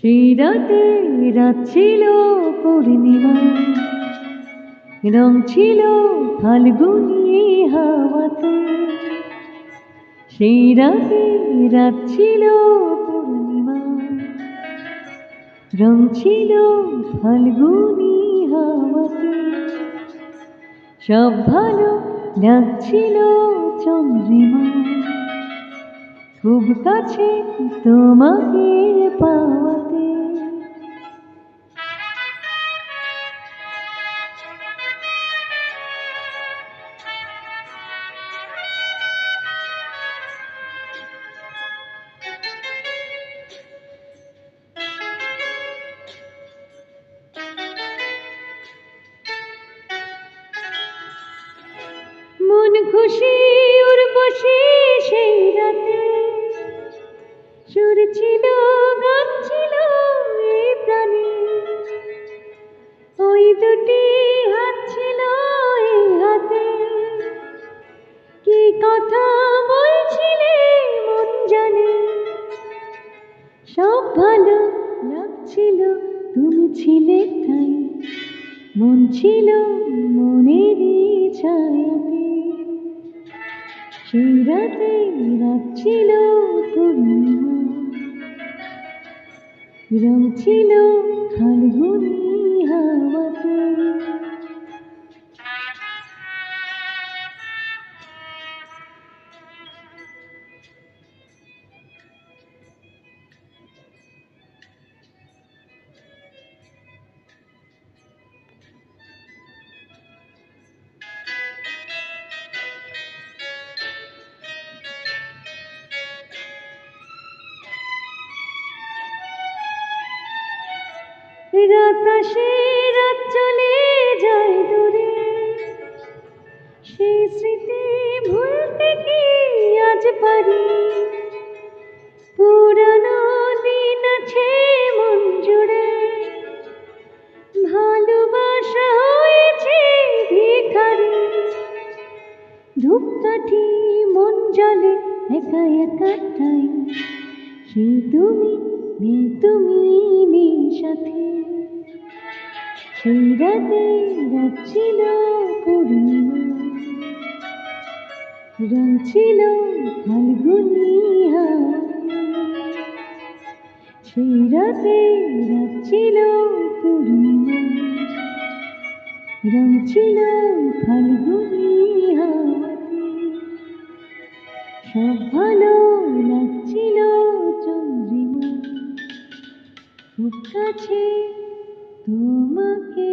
সেই রাতে রাত ছিল পূর্ণিমা, রং ছিল ফাল্গুনি হাওয়াতে। সেই রাতে রাত ছিল পূর্ণিমা, রং ছিল ফাল্গুনি হাওয়াতে। সব ভালো লাগছিল চন্দ্রিমা, খুব কাছে তোমাকে পাওয়াতে। মন খুশি উর্বশী সেই রাতে, সুর ছিল গান ছিল এই প্রাণে। ওই দুটি হাত ছিল এই হাতে, কি কথা বলছিলে মন জানে। সব ভালো লাগছিল তুমি ছিলে তাই, মন ছিল মনেরই ছায়াতে। সেই রাতে রাত ছিল পূর্ণিমা, রং ছিল ফাল্গুনি হাওয়াতে। রাত আসে রাত চলে যায় দূরে, সেই স্মৃতি ভুলতে কি আজ পারি। পুরানো দিন আছে মন জুড়ে, ভালোবাসা হয়েছে ভিখারি। ধূপকাঠি মন জ্বলে একা একা তাই, সেই তুমি নেই তুমি নেই সাথে। সেই রাতে রাত ছিল পূর্ণিমা, রং ছিল ফাল্গুনি হাওয়াতে। সেই রাতে রাত ছিল পূর্ণিমা, রং ছিল ফাল্গুনি হাওয়াতে। সব ভালো লাগছিল চন্দ্রিমা, খুব কাছে তোমাকে